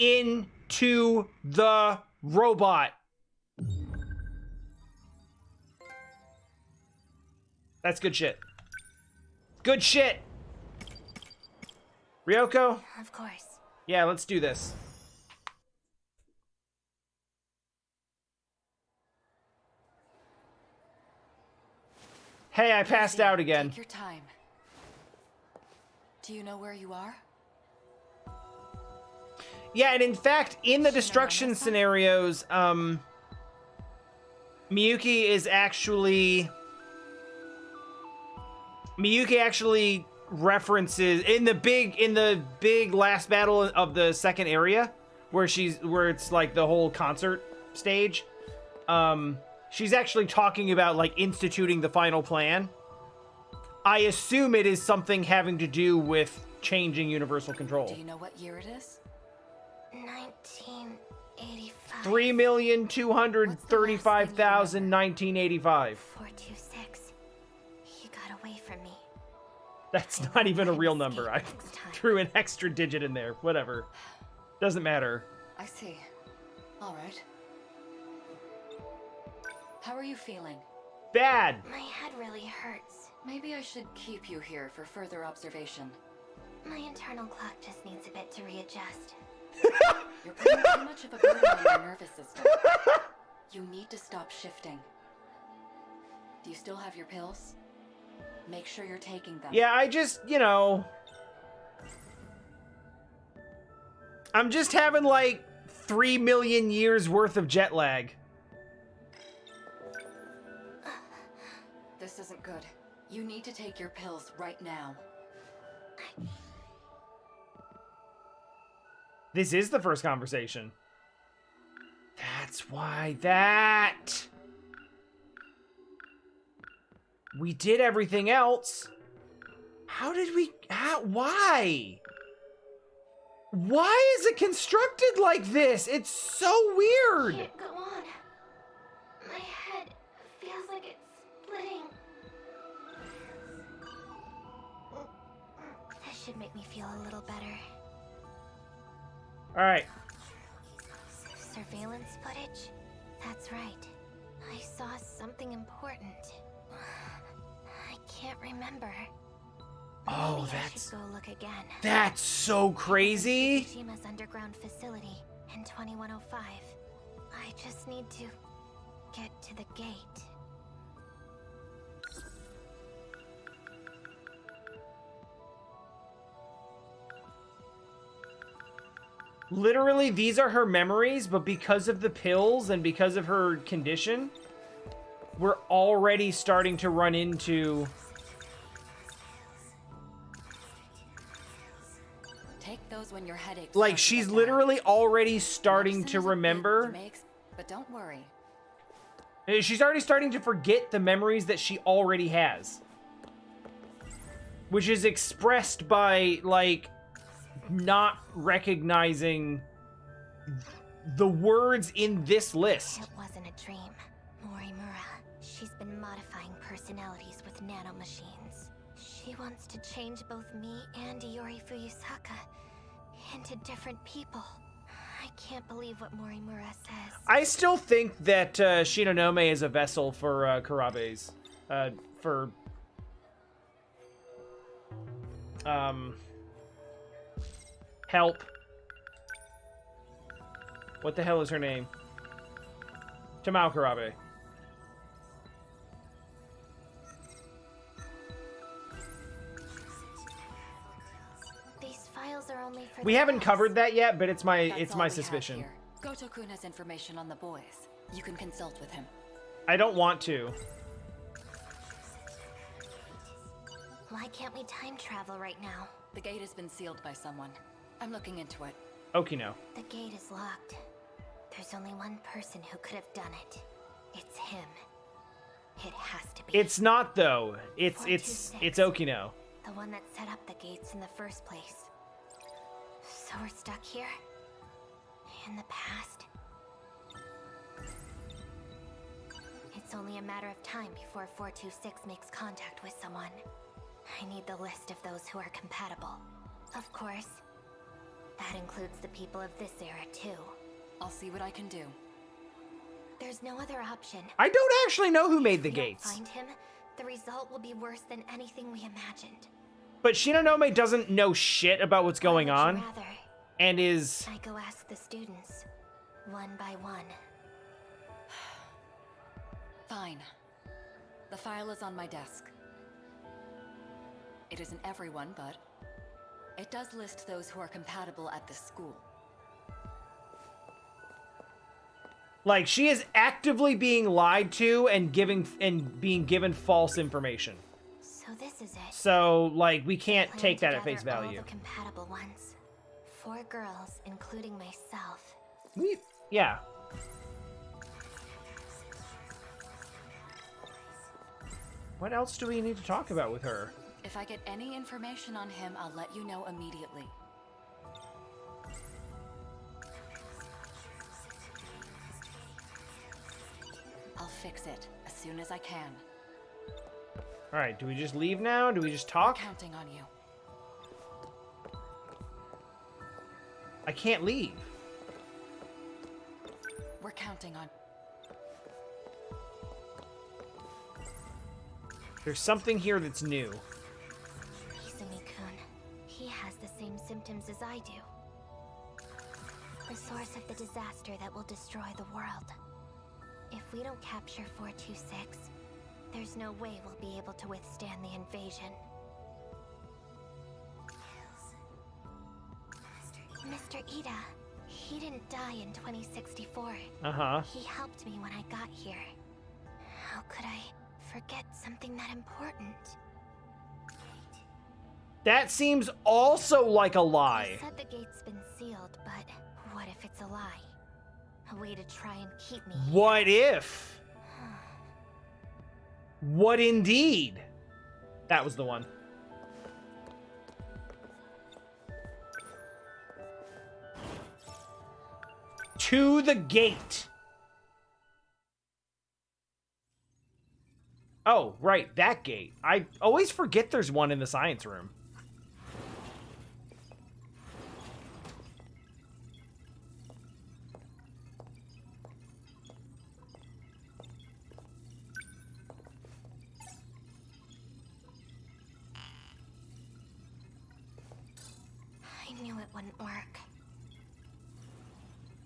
into the robot. That's good shit. Good shit. Ryoko? Of course. Yeah, let's do this. Hey, I passed out again. Take your time. Do you know where you are? Yeah, and in fact, in the destruction scenarios, Miyuki actually references in the big last battle of the second area where it's like the whole concert stage. She's actually talking about like instituting the final plan. I assume it is something having to do with changing universal control. Do you know what year it is? 1985. 3,235,1985. 426. He got away from me. That's not even a real number. I threw an extra digit in there. Whatever. Doesn't matter. I see. All right. How are you feeling? Bad. My head really hurts. Maybe I should keep you here for further observation. My internal clock just needs a bit to readjust. You're putting too much of a burden on your nervous system. You need to stop shifting. Do you still have your pills? Make sure you're taking them. Yeah, I just, I'm just having like 3 million years worth of jet lag. This isn't good. You need to take your pills right now. This is the first conversation. That's why that. We did everything else. Why? Why is it constructed like this? It's so weird. Can't go on. My head feels like it's splitting. This should make me feel a little better. All right. Surveillance footage? That's right. I saw something important. I can't remember. Oh, Maybe I should go look again. That's so crazy. Tsushima's underground facility in 2105. I just need to get to the gate. Literally, these are her memories, but because of the pills and because of her condition, we're already starting to run into... Take those when your headache. Like, she's literally already starting to remember. But don't worry. She's already starting to forget the memories that she already has. Which is expressed by, like, not recognizing the words in this list. It wasn't a dream. Morimura. She's been modifying personalities with nanomachines. She wants to change both me and Iori Fuyusaka into different people. I can't believe what Morimura says. I still think that Shinonome is a vessel for Kurabe's. Help. What the hell is her name? Tamao Kurabe. These files are only for We haven't covered that yet, but it's my That's all we have suspicion. here. Gouto-kun has information on the boys. You can consult with him. I don't want to. Why can't we time travel right now? The gate has been sealed by someone. I'm looking into it. Okino. The gate is locked. There's only one person who could have done it. It's him. It has to be. It's not though. It's 426. Okino. The one that set up the gates in the first place. So we're stuck here? In the past? It's only a matter of time before 426 makes contact with someone. I need the list of those who are compatible. Of course. That includes the people of this era, too. I'll see what I can do. There's no other option. I don't actually know who made the If we don't gates. find him, the result will be worse than anything we imagined. But Shinonome doesn't know shit about what's going Or would on. you rather And is... I go ask the students, one by one. Fine. The file is on my desk. It isn't everyone, but it does list those who are compatible at this school. Like, she is actively being lied to and being given false information. So this is it. So, like, we can't Plan take that to at face gather value. All the compatible ones. 4 girls, including myself. Yeah. What else do we need to talk about with her? If I get any information on him, I'll let you know immediately. I'll fix it as soon as I can. Alright, do we just leave now? Do we just talk? I'm counting on you. I can't leave. We're counting on... There's something here that's new. Izumi-kun. He has the same symptoms as I do. The source of the disaster that will destroy the world. If we don't capture 426, there's no way we'll be able to withstand the invasion. Mr. Ida, he didn't die in 2064. Uh-huh. He helped me when I got here. How could I forget something that important? That seems also like a lie. He said the gate's been sealed, but what if it's a lie? A way to try and keep me here. What if? What indeed? That was the one. To the gate. Oh, right, that gate. I always forget there's one in the science room. I knew it wouldn't work.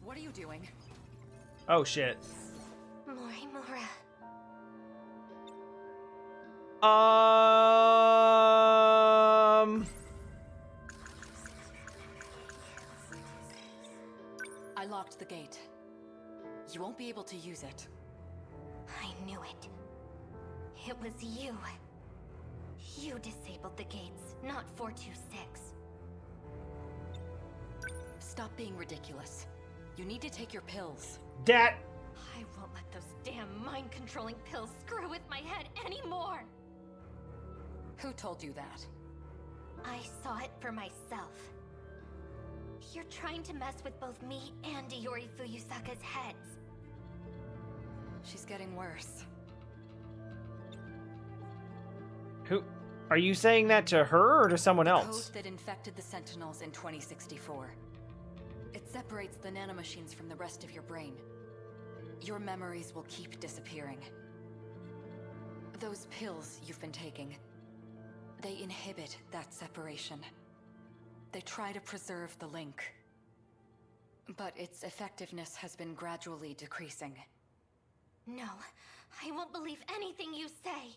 What are you doing? Oh, shit. Morimura. I locked the gate. You won't be able to use it. I knew it. It was you. You disabled the gates, not 426. Stop being ridiculous. You need to take your pills. That... I won't let those damn mind-controlling pills screw with my head anymore! Who told you that? I saw it for myself. You're trying to mess with both me and Iori Fuyusaka's heads. She's getting worse. Who... Are you saying that to her or to someone The else? code that infected the Sentinels in 2064. It separates the nanomachines from the rest of your brain. Your memories will keep disappearing. Those pills you've been taking, they inhibit that separation. They try to preserve the link. But its effectiveness has been gradually decreasing. No, I won't believe anything you say.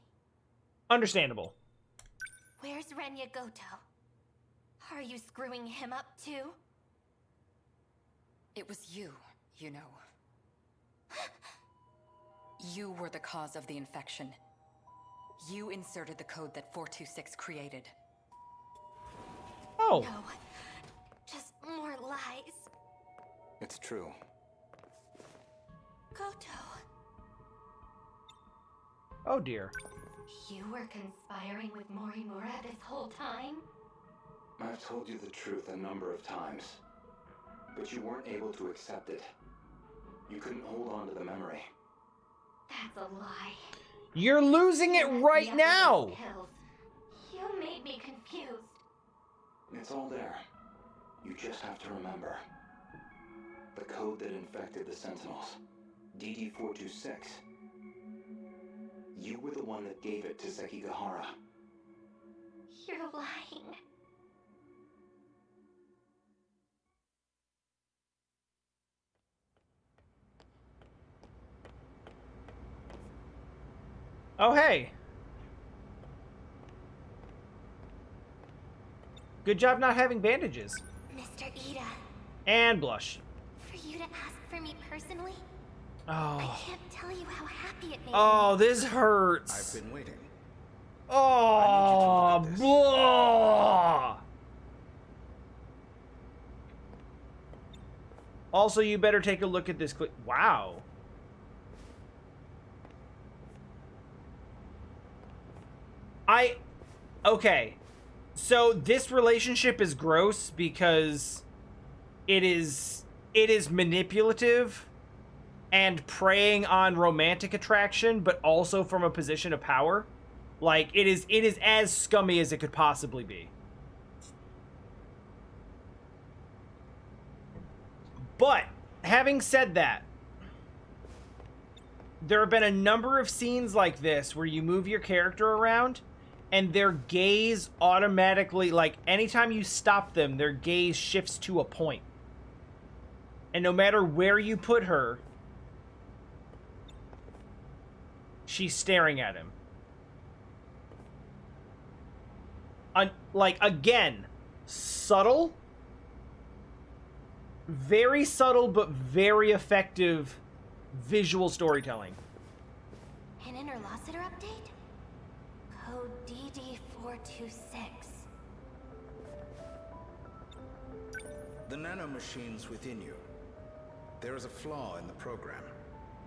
Understandable. Where's Renya Gouto? Are you screwing him up too? It was you, you know. You were the cause of the infection. You inserted the code that 426 created. Oh. No, just more lies. It's true. Gouto, Oh, dear. you were conspiring with Morimura this whole time? I've told you the truth a number of times, but you weren't able to accept it. You couldn't hold on to the memory. That's a lie. You're losing it You messed right me up with now! those pills. You made me confused. It's all there. You just have to remember. The code that infected the Sentinels. DD426. You were the one that gave it to Sekigahara. You're lying. Oh, hey. Good job not having bandages. Mr. Ida, And blush. for you to ask for me personally, I Oh. can't tell you how happy it made me. Oh, this hurts. I've been waiting. Oh, I need you to look at this. blah. Also, you better take a look at this quick. Wow. Okay. So this relationship is gross because it is manipulative and preying on romantic attraction, but also from a position of power. Like it is as scummy as it could possibly be. But having said that, there have been a number of scenes like this where you move your character around and their gaze automatically, like anytime you stop them, their gaze shifts to a point. And no matter where you put her, she's staring at him. Like, again, subtle. Very subtle, but very effective visual storytelling. An interlocutor update? Code DD426. The nanomachines within you. There is a flaw in the program.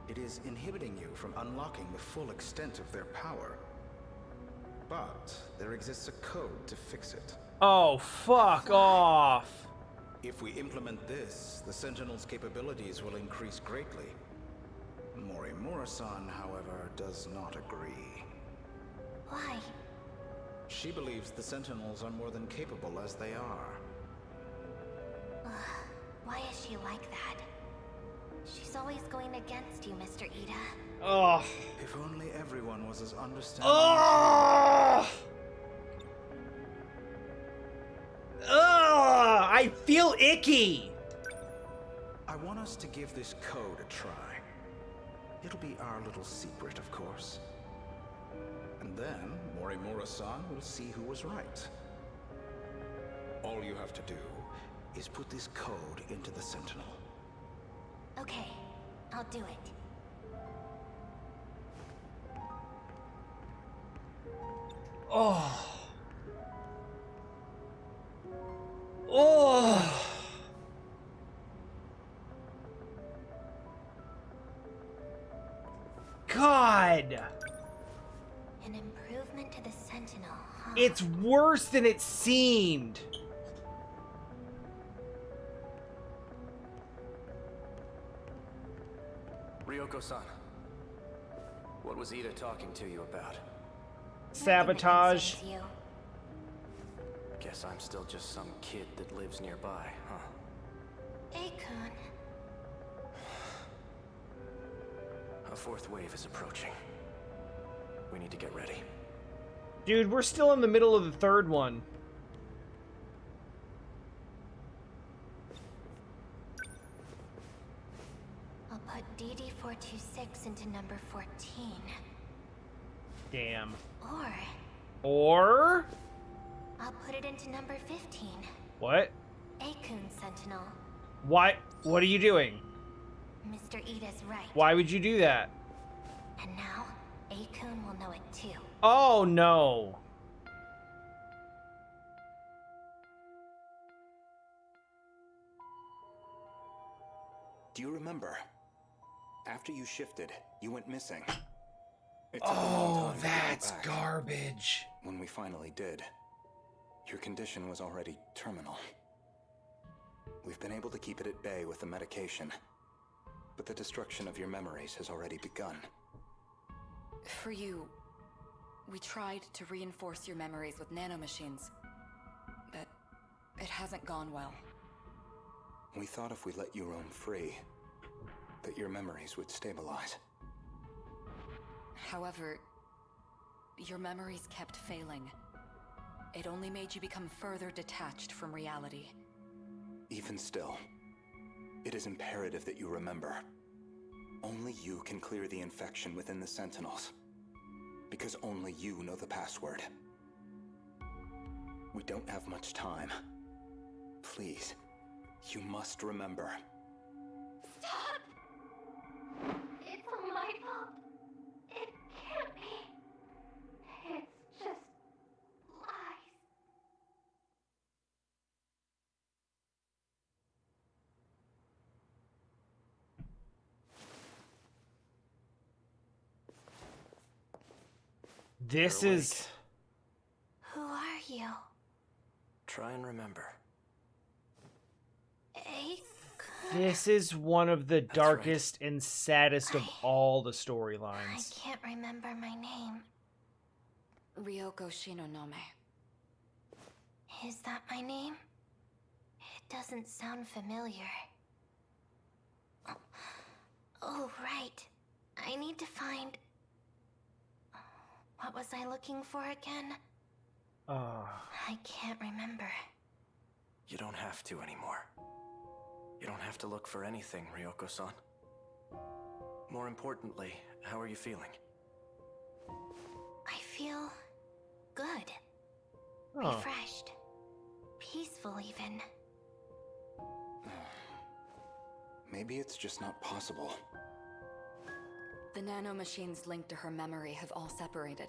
It is inhibiting you from unlocking the full extent of their power. But there exists a code to fix it. Oh, fuck off. If we implement this, the Sentinels' capabilities will increase greatly. Morimura-san, however, does not agree. Why? She believes the Sentinels are more than capable as they are. Why is she like that? She's always going against you, Mr. Ida. Oh. If only everyone was as understanding. Oh. Ugh, I feel icky. I want us to give this code a try. It'll be our little secret, of course. And then Morimura-san will see who was right. All you have to do is put this code into the Sentinel. Okay, I'll do it. Oh. Oh. God. An improvement to the Sentinel, huh? It's worse than it seemed. Ryoko-san, what was Ida talking to you about? Nothing that Sabotage. concerns you. Guess I'm still just some kid that lives nearby, huh? Akun. A fourth wave is approaching. We need to get ready. Dude, we're still in the middle of the third one. I'll put DD426 into number 14. Damn. Or Or I'll put it into number 15. what? Akun Sentinel. What? What are you doing? Mr. Ida's right. Why would you do that? And now, Akun will know it too. Oh no. Do you remember? After you shifted, you went missing. It took a long Oh, time to get you that's back. garbage. When we finally did, your condition was already terminal. We've been able to keep it at bay with the medication, but the destruction of your memories has already begun. For you, we tried to reinforce your memories with nanomachines, but it hasn't gone well. We thought if we let you roam free, that your memories would stabilize. However, your memories kept failing. It only made you become further detached from reality. Even still, it is imperative that you remember. Only you can clear the infection within the Sentinels. Because only you know the password. We don't have much time. Please, you must remember. Stop! It's all my fault. It can't be. It's just lies. This You're is... Who are you? Try and remember. This is one of the That's darkest and saddest of all the I storylines. can't remember my name. Ryoko Shinonome. Is that my name? It doesn't sound familiar. Oh, right. I need to find... What was I looking for again? I can't remember. You don't have to anymore. You don't have to look for anything, Ryoko-san. More importantly, how are you feeling? I feel... good. Oh. Refreshed. Peaceful, even. Maybe it's just not possible. The nanomachines linked to her memory have all separated.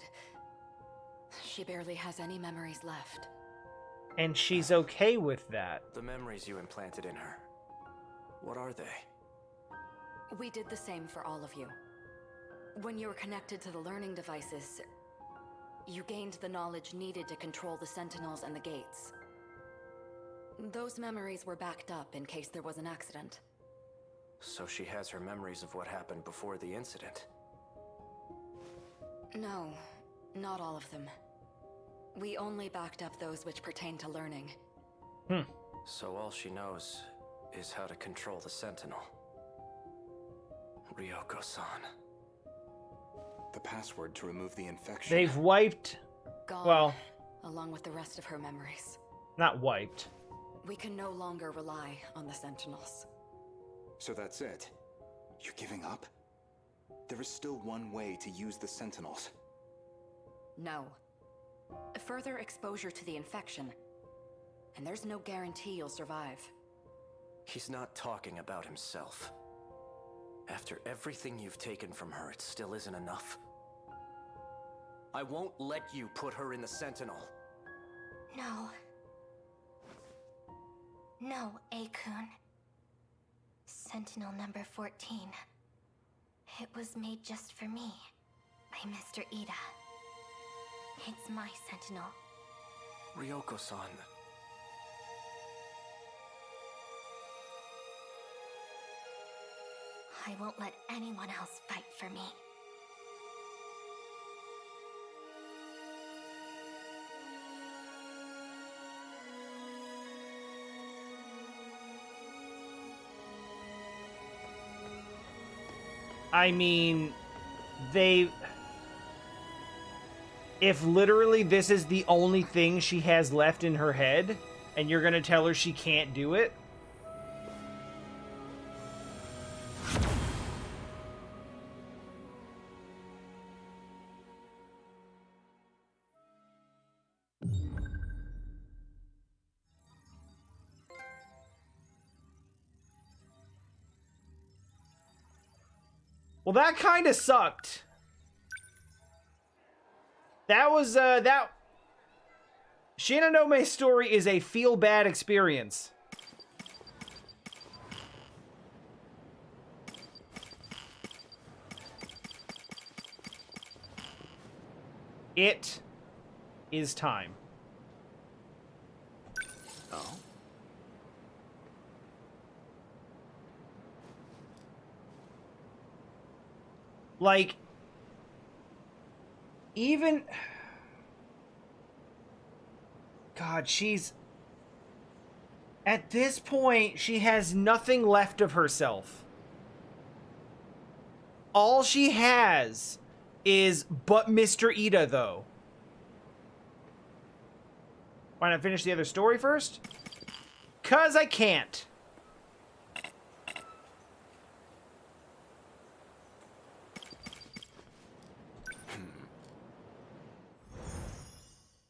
She barely has any memories left. And she's okay with that. The memories you implanted in her. What are they? We did the same for all of you. When you were connected to the learning devices, you gained the knowledge needed to control the Sentinels and the gates. Those memories were backed up in case there was an accident. So she has her memories of what happened before the incident. No, not all of them. We only backed up those which pertain to learning. So all she knows is how to control the Sentinel. Ryoko-san. The password to remove the infection. They've wiped... Gone, Well, along with the rest of her memories. not wiped. We can no longer rely on the Sentinels. So that's it? You're giving up? There is still one way to use the Sentinels. No. Further exposure to the infection. And there's no guarantee you'll survive. He's not talking about himself. After everything you've taken from her, it still isn't enough. I won't let you put her in the Sentinel. No. No, A-kun. Sentinel number 14. It was made just for me. By Mr. Ida. It's my Sentinel. Ryoko-san. I won't let anyone else fight for me. I mean, they... If literally this is the only thing she has left in her head, and you're gonna tell her she can't do it? Well, that kind of sucked. That was, that... Shinanome's story is a feel-bad experience. It is time. Oh? Like, even... God, she's... At this point, she has nothing left of herself. All she has is but Mr. Ida, though. Why not finish the other story first? 'Cause I can't.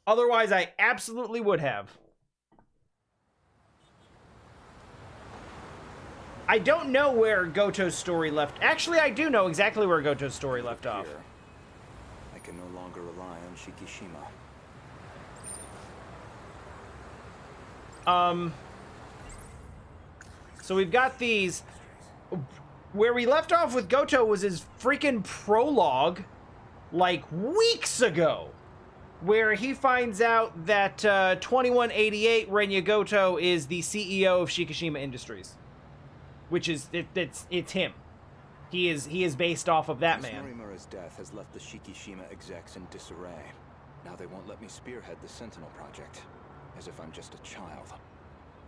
Otherwise, I absolutely would have. I don't know where Gouto's story left. Actually, I do know exactly where Gouto's story left off. Here, I can no longer rely on Shikishima. So we've got these. Where we left off with Gouto was his freaking prologue, like weeks ago, where he finds out that 2188 Renya Gouto is the CEO of Shikishima Industries, which is it's him. He is based off of that man. Morimura's death has left the Shikishima execs in disarray. Now they won't let me spearhead the Sentinel project, as if I'm just a child.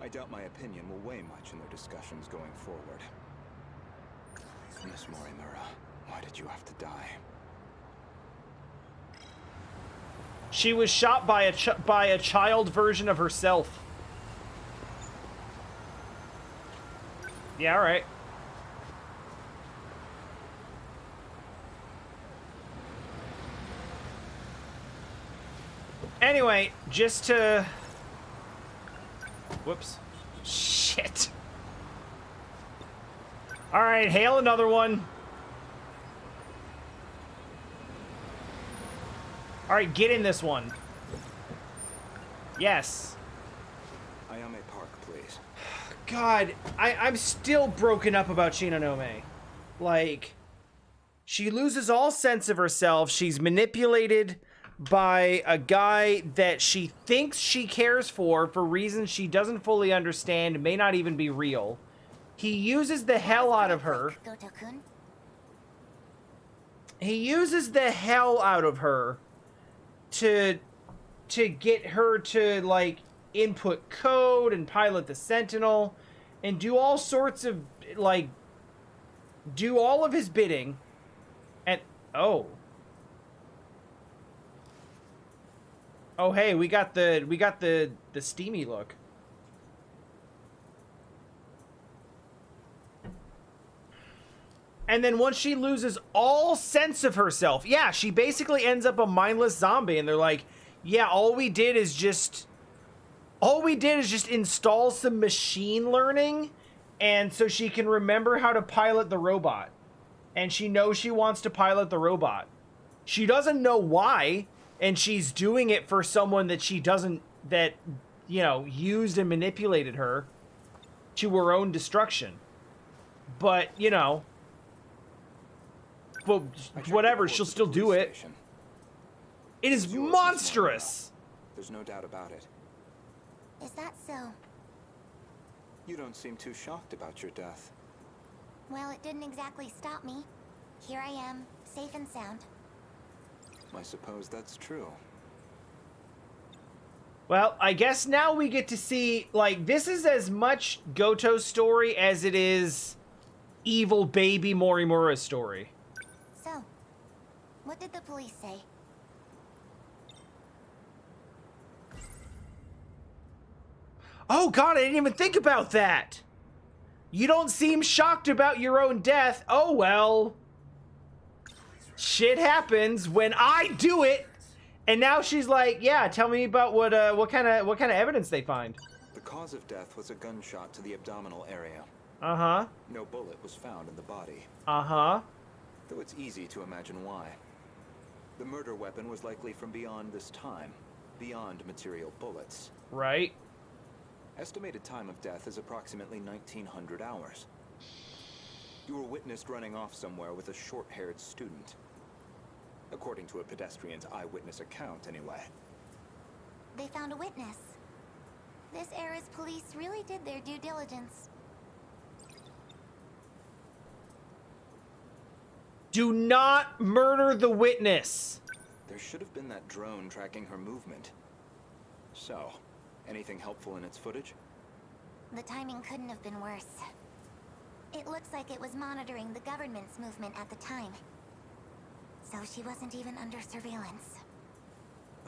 I doubt my opinion will weigh much in their discussions going forward. Miss Morimura, why did you have to die? She was shot by a child version of herself. Yeah, all right. Anyway, just to... Whoops. Shit. All right, hail another one. All right, get in this one. Yes. Ayame Park, please. God, I'm still broken up about Shinonome. Like, she loses all sense of herself. She's manipulated by a guy that she thinks she cares for reasons she doesn't fully understand, may not even be real. He uses the hell out of her. Goto-kun. He uses the hell out of her to get her to, like, input code and pilot the Sentinel and do all sorts of, like, do all of his bidding. And oh, hey, we got the steamy look. And then once she loses all sense of herself, yeah, she basically ends up a mindless zombie. And they're like, yeah, all we did is just install some machine learning, and so she can remember how to pilot the robot. And she knows she wants to pilot the robot. She doesn't know why, and she's doing it for someone that she doesn't, that, you know, used and manipulated her to her own destruction. But, you know, but whatever, she'll still do it. It is monstrous. There's no doubt about it. Is that so? You don't seem too shocked about your death. Well, it didn't exactly stop me. Here I am, safe and sound. I suppose that's true. Well, I guess now we get to see, like, this is as much Gouto's story as it is evil baby Morimura's story. So, what did the police say? Oh god, I didn't even think about that! You don't seem shocked about your own death. Oh well. Shit happens when I do it! And now she's like, yeah, tell me about what kind of evidence they find. The cause of death was a gunshot to the abdominal area. Uh-huh. No bullet was found in the body. Uh-huh. Though it's easy to imagine why. The murder weapon was likely from beyond this time, beyond material bullets. Right. Estimated time of death is approximately 1900 hours. You were witnessed running off somewhere with a short-haired student. According to a pedestrian's eyewitness account, anyway. They found a witness. This era's police really did their due diligence. Do not murder the witness. There should have been that drone tracking her movement. So, anything helpful in its footage? The timing couldn't have been worse. It looks like it was monitoring the government's movement at the time. So she wasn't even under surveillance.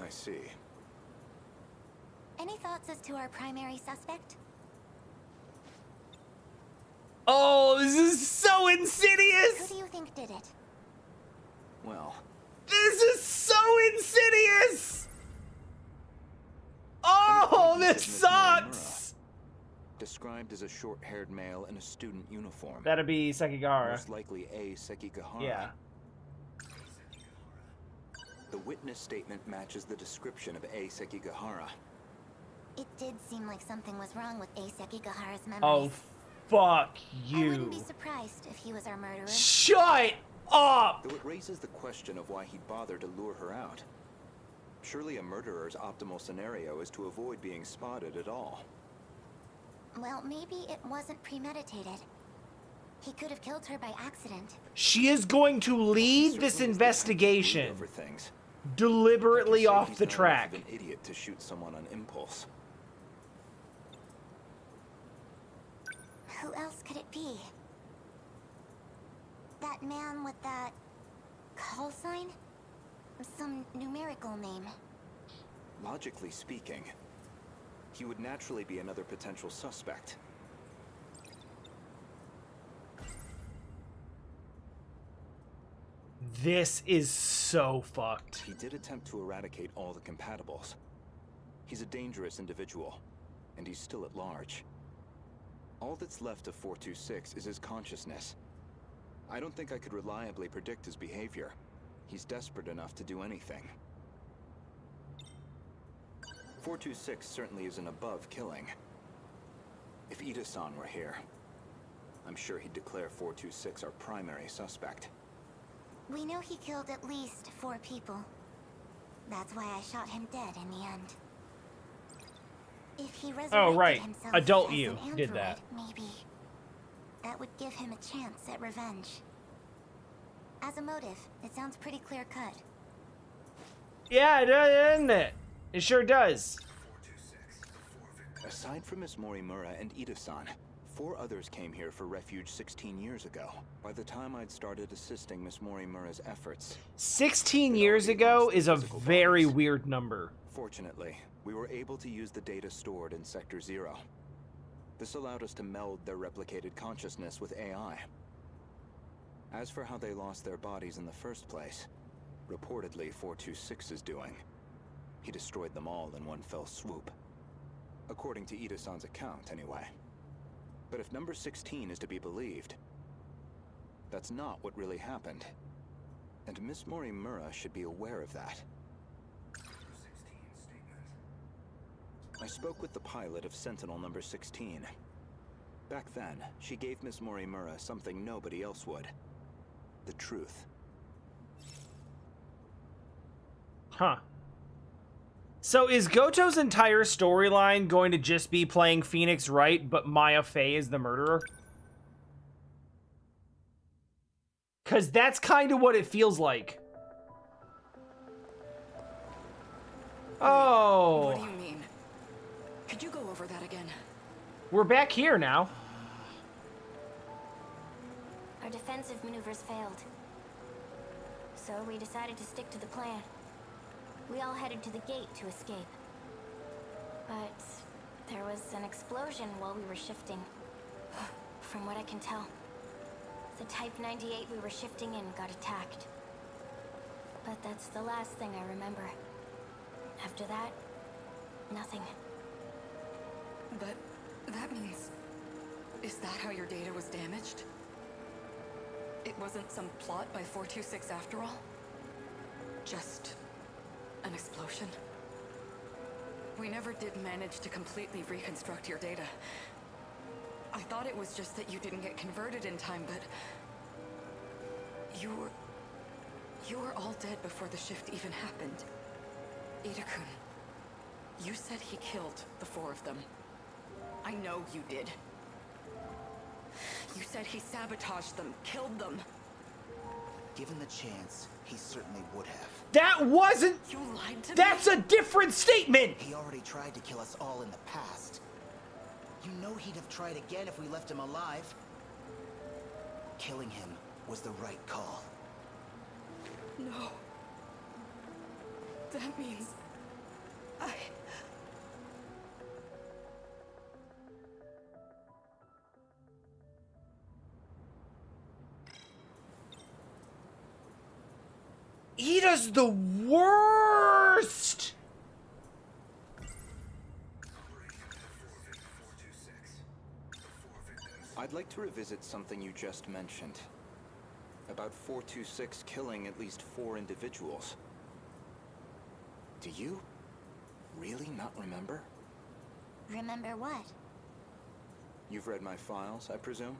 I see. Any thoughts as to our primary suspect? Oh, this is so Who insidious! do you think did it? Well, This is so insidious! Oh, an acquaintance this of Miss Morimura, sucks! described as a short-haired male in a student uniform. That'd be Sekigahara. Most likely a Sekigahara. Yeah. The witness statement matches the description of a Sekigahara. It did seem like something was wrong with A. Sekigahara's memories. Oh, fuck I wouldn't be you. surprised if he was our murderer. Shut up! Though it raises the question of why he'd bother to lure her out. Surely a murderer's optimal scenario is to avoid being spotted at all. Well, maybe it wasn't premeditated. He could have killed her by accident. She is going to lead Certainly this is the type to brood investigation over things. deliberately I can say off he's the not enough track. of an idiot to shoot someone on impulse. Who else could it be? That man with that call sign? Some numerical name. Logically speaking, he would naturally be another potential suspect. This is so fucked. He did attempt to eradicate all the compatibles. He's a dangerous individual, and he's still at large. All that's left of 426 is his consciousness. I don't think I could reliably predict his behavior. He's desperate enough to do anything. 426 certainly isn't above killing. If Ida-san were here, I'm sure he'd declare 426 our primary suspect. We know he killed at least 4 people. That's why I shot him dead in the end. If he resurrected right. himself Adult as you an did android, that. maybe that would give him a chance at revenge. As a motive, it sounds pretty clear-cut. Yeah, it does, doesn't it? It sure does. Aside from Miss Morimura and Ida-san, 4 others came here for refuge 16 years ago. By the time I'd started assisting Miss Morimura's efforts, 16 years ago is a very weird number. fortunately, we were able to use the data stored in Sector 0. This allowed us to meld their replicated consciousness with AI. As for how they lost their bodies in the first place, reportedly 426 is doing. He destroyed them all in one fell swoop. According to Ida-san's account, anyway. But if number 16 is to be believed, that's not what really happened. And Miss Morimura should be aware of that. I spoke with the pilot of Sentinel number 16. Back then, she gave Miss Morimura something nobody else would. The truth. Huh. So is Goto's entire storyline going to just be playing Phoenix Wright, but Maya Fey is the murderer? Because that's kind of what it feels like. Oh. What do you mean? Could you go over that again? We're back here now. Our defensive maneuvers failed. So we decided to stick to the plan. We all headed to the gate to escape. But there was an explosion while we were shifting. From what I can tell, the Type 98 we were shifting in got attacked. But that's the last thing I remember. After that, nothing. But that means... Is that how your data was damaged? It wasn't some plot by 426 after all? Just an explosion? We never did manage to completely reconstruct your data. I thought it was just that you didn't get converted in time, but... You were all dead before the shift even happened. Ida-kun, you said he killed the 4 of them. I know you did. You said he sabotaged them, killed them. Given the chance, he certainly would have. That wasn't... You lied to me. That's a different statement! He already tried to kill us all in the past. You know he'd have tried again if we left him alive. Killing him was the right call. No. That means... Ida's the worst! I'd like to revisit something you just mentioned. About 426 killing at least 4 individuals. Do you really not remember? Remember what? You've read my files, I presume?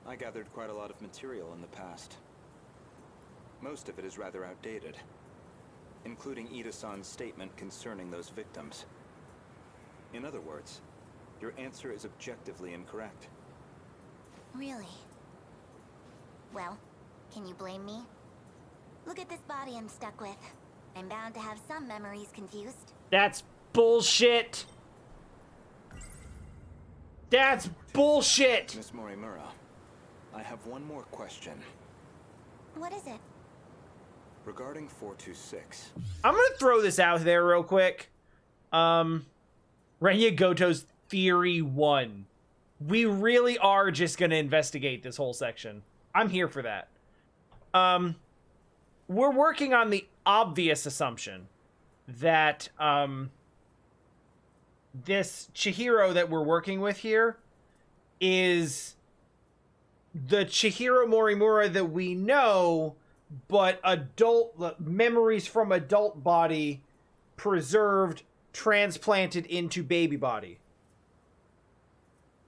I gathered quite a lot of material in the past. Most of it is rather outdated, including Ida-san's statement concerning those victims. In other words, your answer is objectively incorrect. Really? Well, can you blame me? Look at this body I'm stuck with. I'm bound to have some memories confused. That's bullshit! That's bullshit! Miss Morimura, I have one more question. What is it? Regarding 426. I'm gonna throw this out there real quick. Renya Gouto's Theory 1. We really are just gonna investigate this whole section. I'm here for that. We're working on the obvious assumption that this Chihiro that we're working with here is the Chihiro Morimura that we know, but adult memories from adult body preserved, transplanted into baby body.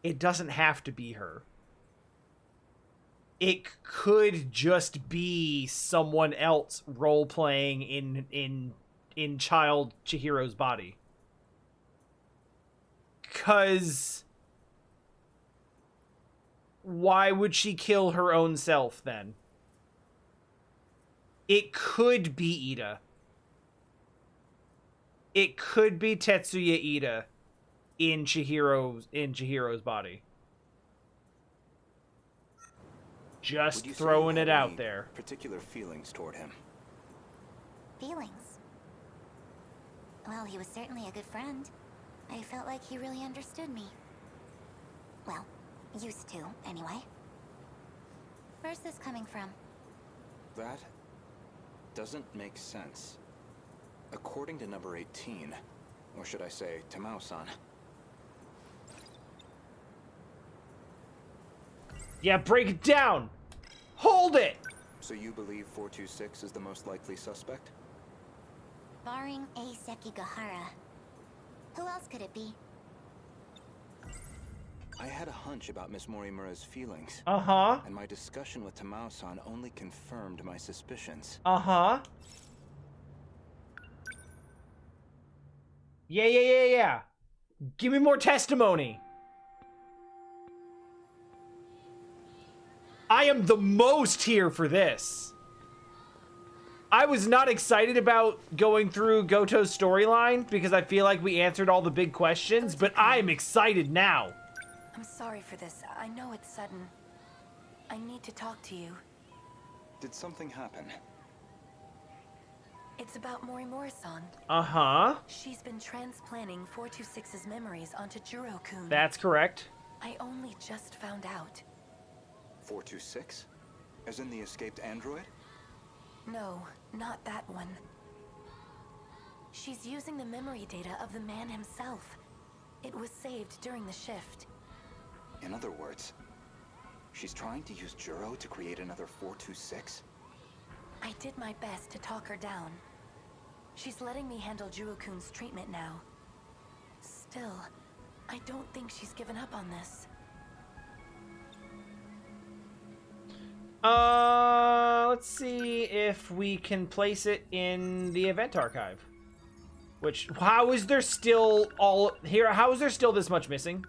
It doesn't have to be her. It could just be someone else role-playing in child Chihiro's body. 'Cause why would she kill her own self then? It could be Ida. It could be Tetsuya Ida in Chihiro's body. Just Would you say throwing you it had out any there. particular feelings toward him? Feelings? Well, he was certainly a good friend. I felt like he really understood me. Well, used to, anyway. Where's this coming from? That doesn't make sense. According to number 18, or should I say, Tamao-san. Yeah, break it down! Hold it! So you believe 426 is the most likely suspect? Barring A. Sekigahara. Who else could it be? I had a hunch about Miss Morimura's feelings. Uh-huh. And my discussion with Tamao-san only confirmed my suspicions. Uh-huh. Yeah. Give me more testimony. I am the most here for this. I was not excited about going through Gouto's storyline because I feel like we answered all the big questions, but I'm excited now. I'm sorry for this. I know it's sudden. I need to talk to you. Did something happen? It's about Morimura-san. Uh-huh. She's been transplanting 426's memories onto Juro-kun. That's correct. I only just found out. 426? As in the escaped android? No, not that one. She's using the memory data of the man himself. It was saved during the shift. In other words, she's trying to use Juro to create another 426? I did my best to talk her down. She's letting me handle Juro-kun's treatment now. Still, I don't think she's given up on this. Let's see if we can place it in the event archive. Which, how is there still how is there still this much missing?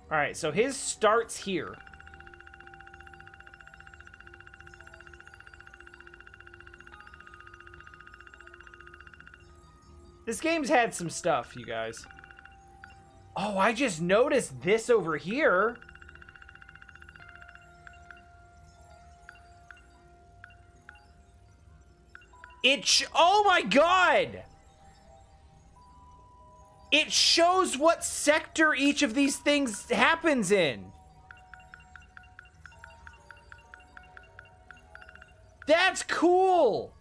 All right, so his starts here. This game's had some stuff, you guys. Oh, I just noticed this over here. Oh my god! It shows what sector each of these things happens in. That's cool!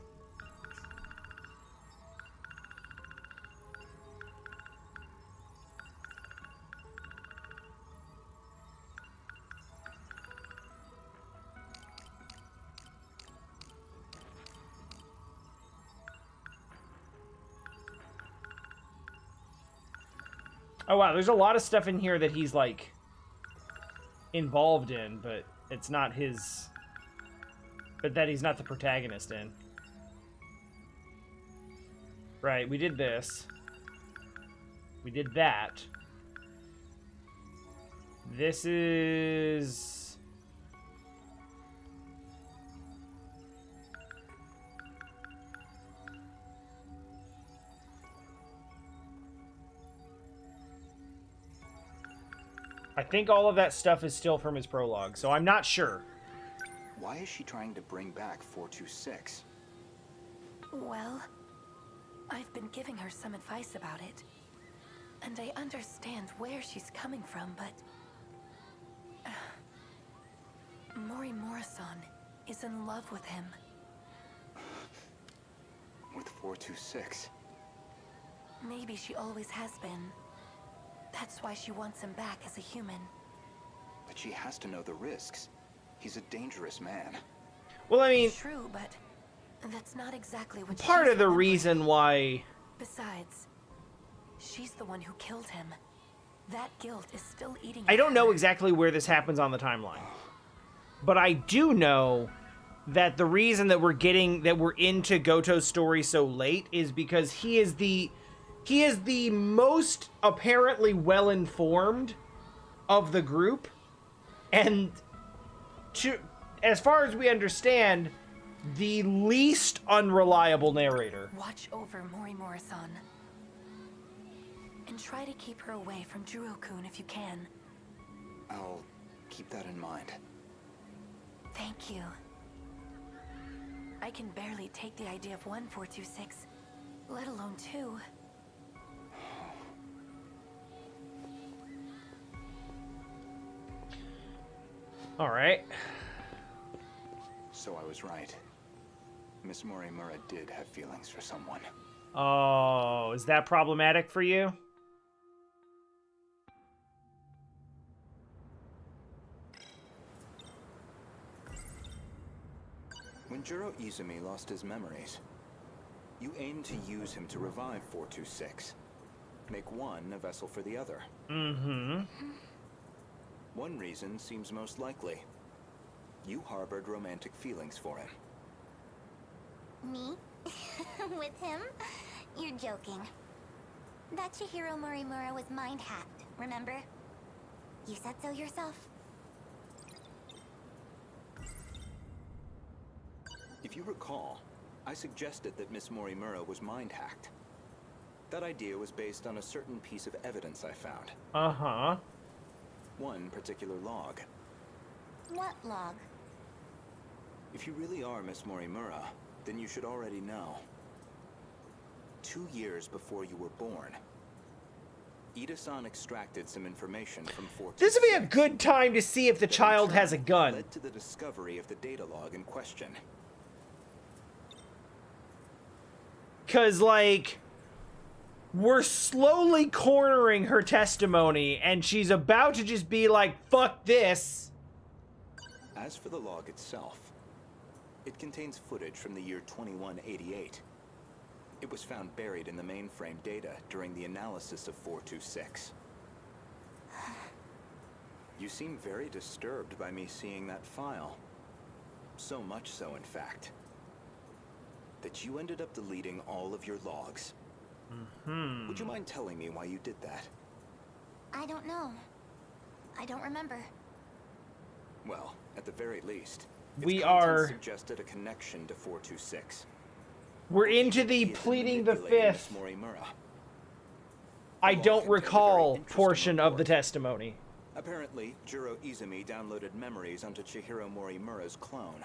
Oh wow, there's a lot of stuff in here that he's like involved in, but it's not his, but that he's not the protagonist in. Right, we did this. We did that. This is... I think all of that stuff is still from his prologue, so I'm not sure. Why is she trying to bring back 426? Well, I've been giving her some advice about it. And I understand where she's coming from, but... Morimura-san is in love with him. With 426? Maybe she always has been. That's why she wants him back as a human. But she has to know the risks. He's a dangerous man. Well, I mean... True, but that's not exactly what part she's of the remembering. reason why... Besides, she's the one who killed him. That guilt is still eating I at don't know her. exactly where this happens on the timeline. But I do know that the reason that we're into Gouto's story so late is because he is the most apparently well-informed of the group, and as far as we understand, the least unreliable narrator. Watch over Morimura-san. And try to keep her away from Juro-kun if you can. I'll keep that in mind. Thank you. I can barely take the idea of 1426, let alone 2. All right. So I was right. Miss Morimura did have feelings for someone. Oh, is that problematic for you? When Juro Izumi lost his memories, you aimed to use him to revive 426. Make one a vessel for the other. Mm-hmm. One reason seems most likely. You harbored romantic feelings for him. Me? With him? You're joking. That Chihiro Morimura was mind-hacked, remember? You said so yourself. If you recall, I suggested that Miss Morimura was mind-hacked. That idea was based on a certain piece of evidence I found. Uh-huh. One particular log. What log? If you really are Miss Morimura, then you should already know. 2 years before you were born, Ida-san extracted some information from 426. This would be a good time to see if the child has a gun. Led to the discovery of the data log in question. Because, like, we're slowly cornering her testimony, and she's about to just be like, fuck this. As for the log itself, it contains footage from the year 2188. It was found buried in the mainframe data during the analysis of 426. You seem very disturbed by me seeing that file. So much so, in fact, that you ended up deleting all of your logs. Mm-hmm. Would you mind telling me why you did that? I don't know. I don't remember. Well, at the very least, We its are- contents suggested a connection to 426. We're into the He is pleading the manipulating fifth. Miss Morimura. I log don't contained a very recall interesting portion of the report. testimony. Apparently, Juro Izumi downloaded memories onto Chihiro Morimura's clone.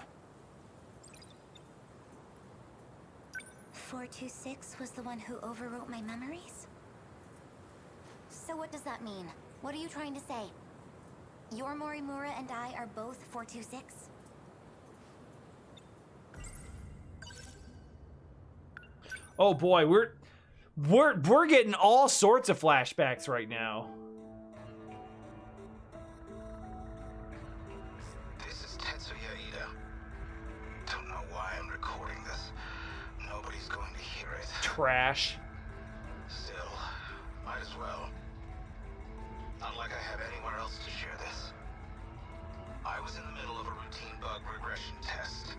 426 was the one who overwrote my memories? So what does that mean? What are you trying to say? Your Morimura and I are both 426? Oh boy, we're getting all sorts of flashbacks right now. This is Tetsuya Ida. Don't know why I'm recording this. Nobody's going to hear it. Trash. Still, might as well. Not like I have anywhere else to share this. I was in the middle of a routine bug regression test,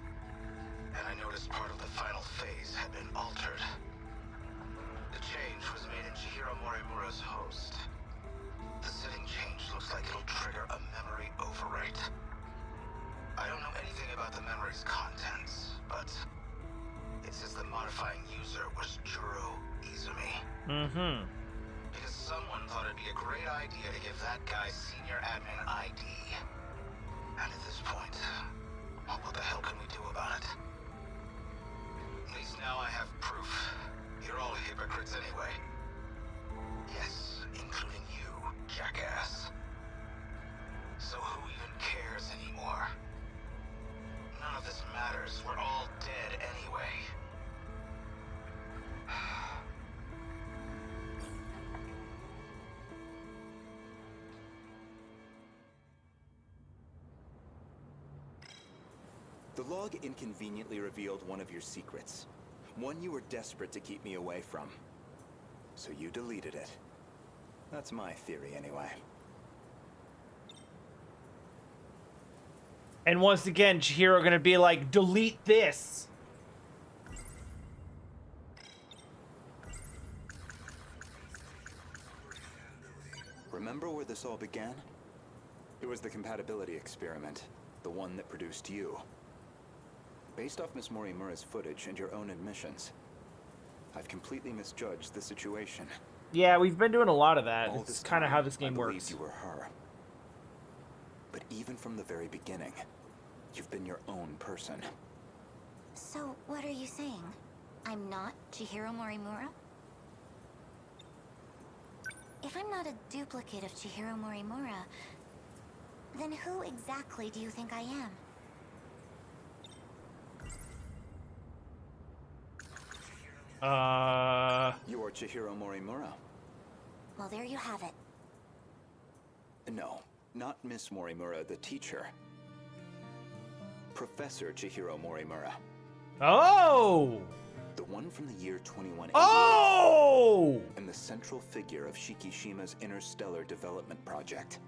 and I noticed part of the final phase had been altered. The change was made in Chihiro Morimura's host. The setting change looks like it'll trigger a memory overwrite. I don't know anything about the memory's contents, but it says the modifying user was Juro Izumi. Mm-hmm. Because someone thought it'd be a great idea to give that guy senior admin ID. And at this point, what the hell can we do about it? At least now I have proof. You're all hypocrites anyway. Yes, including you, jackass. So who even cares anymore? None of this matters. We're all dead anyway. The log inconveniently revealed one of your secrets. One you were desperate to keep me away from. So you deleted it. That's my theory, anyway. And once again, Chihiro gonna be like, delete this. Remember where this all began? It was the compatibility experiment. The one that produced you. Based off Miss Morimura's footage and your own admissions, I've completely misjudged the situation. Yeah, we've been doing a lot of that. All It's this kind of time, how this I game believed works. you were her. But even from the very beginning, you've been your own person. So, what are you saying? I'm not Chihiro Morimura? If I'm not a duplicate of Chihiro Morimura, then who exactly do you think I am? You are Chihiro Morimura. Well, there you have it. No, not Miss Morimura, the teacher. Professor Chihiro Morimura. Oh! The one from the year 2180. Oh! And the central figure of Shikishima's interstellar development project.